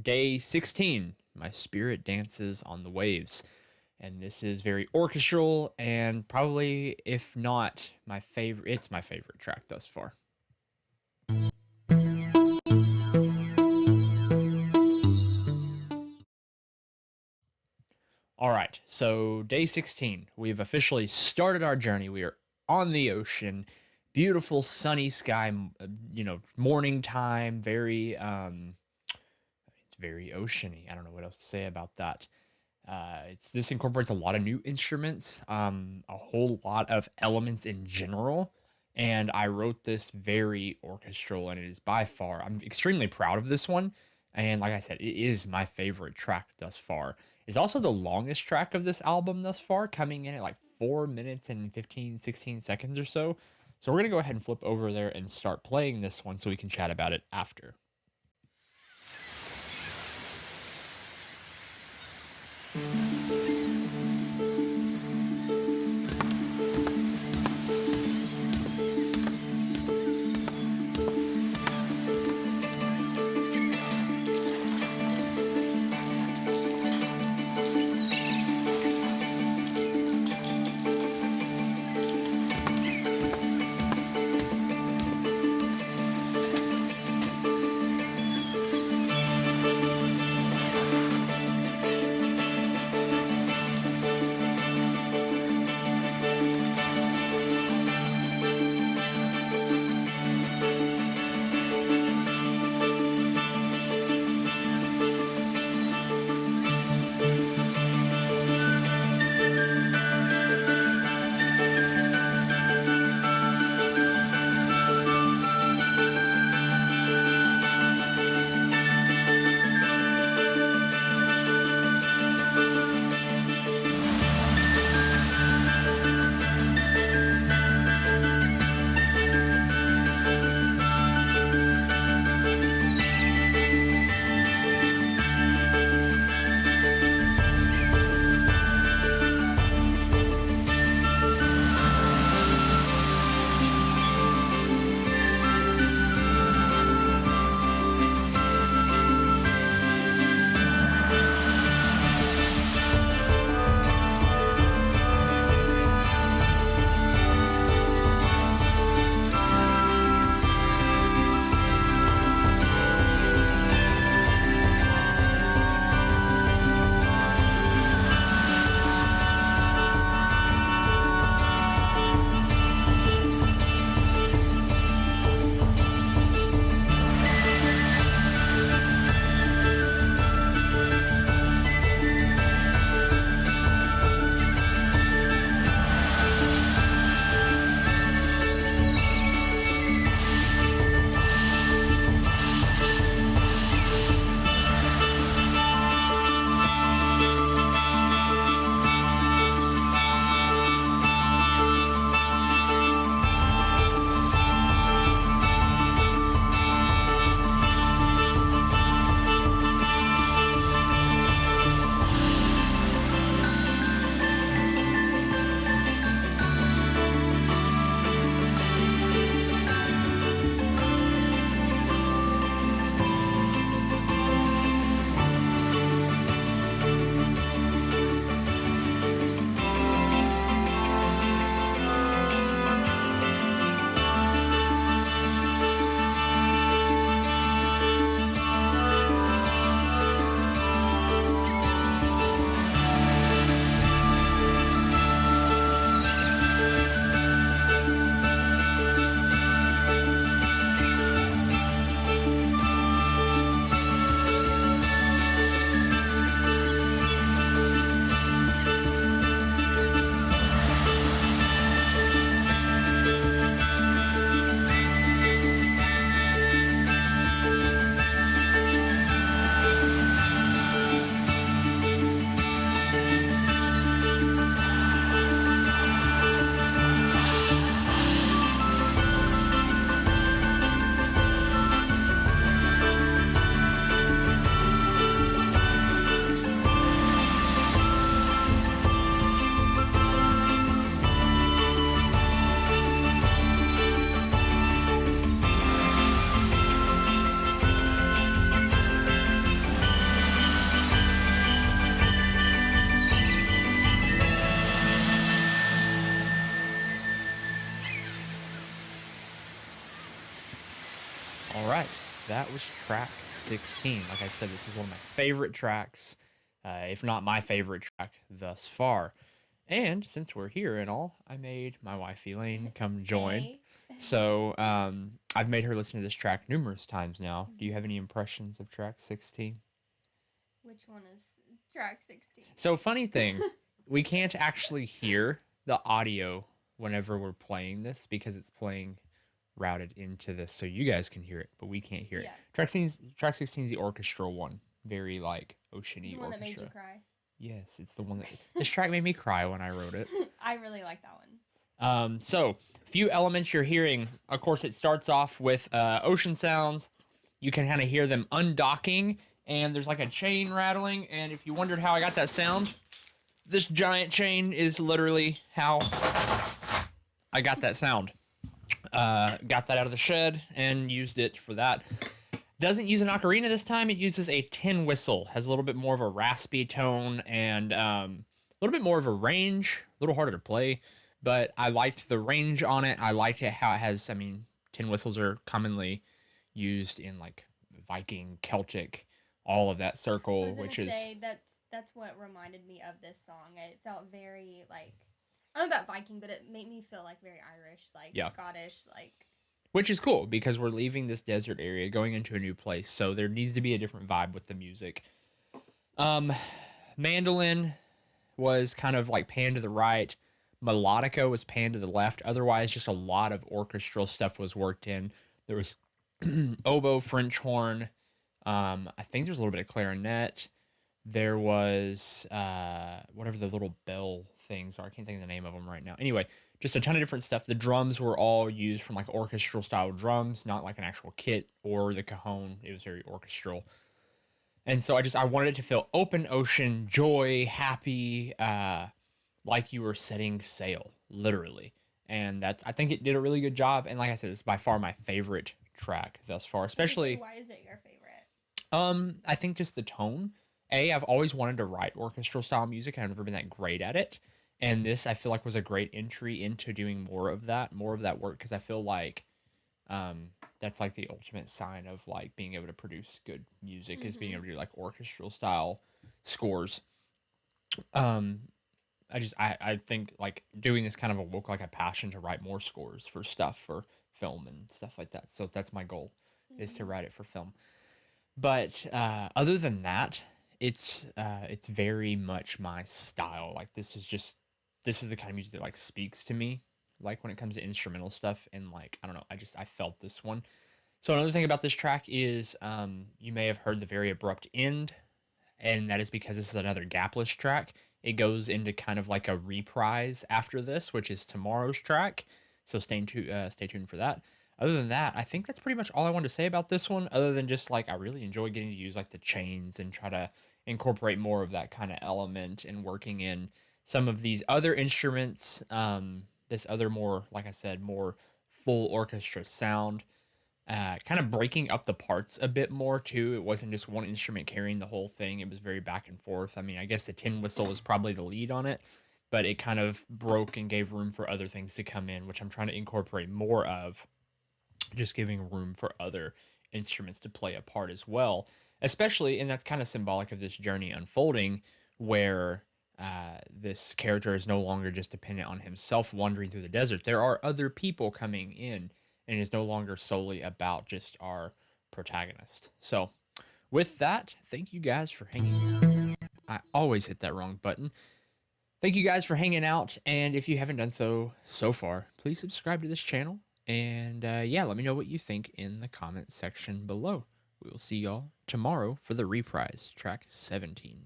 Day 16. My spirit dances on the waves. And this is very orchestral and probably, if not my favorite, it's my favorite track thus far. All right, so day 16. We've officially started our journey. We are on the ocean. Beautiful sunny sky, morning time, it's very oceany. I don't know what else to say about that. This incorporates a lot of new instruments, a whole lot of elements in general, and I wrote this very orchestral, and it is by far I'm extremely proud of this one. And like I said, it is my favorite track thus far. It's also the longest track of this album thus far, coming in at like 4 minutes and 15, 16 seconds or so. So we're gonna go ahead and flip over there and start playing this one so we can chat about it after. that was track 16. Like I said, this was one of my favorite tracks, if not my favorite track thus far. And since we're here and all, I made my wife Elaine come join. Hey. So I've made her listen to this track numerous times now. Do you have any impressions of track 16? Which one is track 16? So, funny thing, we can't actually hear the audio whenever we're playing this because it's playing routed into this, so you guys can hear it, but we can't hear it. Yeah. Track 16 is the orchestral one, very like oceany The one that made orchestra. you cry. Yes, it's the one that this track made me cry when I wrote it. I really like that one. So few elements you're hearing. Of course, it starts off with ocean sounds. You can kind of hear them undocking, and there's like a chain rattling. And if you wondered how I got that sound, this giant chain is literally how I got that sound. Got that out of the shed and used it for that. Doesn't use an ocarina this time. It uses a tin whistle. Has a little bit more of a raspy tone and a little bit more of a range. A little harder to play, but I liked the range on it. I liked it how it has. I mean, tin whistles are commonly used in like Viking, Celtic, all of that circle, I was which gonna is say that's what reminded me of this song. It felt very like I don't know about Viking, but it made me feel like very Irish, like yeah, Scottish, like which is cool because we're leaving this desert area, going into a new place, so there needs to be a different vibe with the music. Um, Mandolin was kind of like panned to the right. Melodica was panned to the left. Otherwise, just a lot of orchestral stuff was worked in. There was oboe, French horn. I think there's a little bit of clarinet. There was whatever the little bell things are. I can't think of the name of them right now. Anyway, just a ton of different stuff. The drums were all used from like orchestral style drums, not like an actual kit or the cajon. It was very orchestral. And so I wanted it to feel open ocean, joy, happy, like you were setting sail, literally. And I think it did a really good job. And like I said, it's by far my favorite track thus far, especially. why is it your favorite? I think just the tone. I've always wanted to write orchestral style music, and I've never been that great at it. And this I feel like was a great entry into doing more of that work, because I feel like that's like the ultimate sign of like being able to produce good music is being able to do like orchestral style scores. Um, I think like doing this kind of awoke like a passion to write more scores for stuff for film and stuff like that. So that's my goal, is to write it for film. But other than that, it's very much my style. Like this is the kind of music that like speaks to me. Like when it comes to instrumental stuff, and like I don't know, I felt this one. So another thing about this track is you may have heard the very abrupt end, and that is because this is another gapless track. It goes into kind of like a reprise after this, which is tomorrow's track. So stay tuned for that. Other than that, I think that's pretty much all I wanted to say about this one. Other than just like I really enjoy getting to use like the chains and try to incorporate more of that kind of element and working in some of these other instruments. This other more, like I said, more full orchestra sound, kind of breaking up the parts a bit more too. It wasn't just one instrument carrying the whole thing. It was very back and forth. I mean, I guess the tin whistle was probably the lead on it, but it kind of broke and gave room for other things to come in, which I'm trying to incorporate more of, just giving room for other instruments to play a part as well. Especially, and that's kind of symbolic of this journey unfolding, where this character is no longer just dependent on himself wandering through the desert. There are other people coming in, and is no longer solely about just our protagonist. So, with that, thank you guys for hanging out. I always hit that wrong button. Thank you guys for hanging out, and if you haven't done so far, please subscribe to this channel. And yeah, let me know what you think in the comment section below. We will see y'all tomorrow for the reprise, track 17.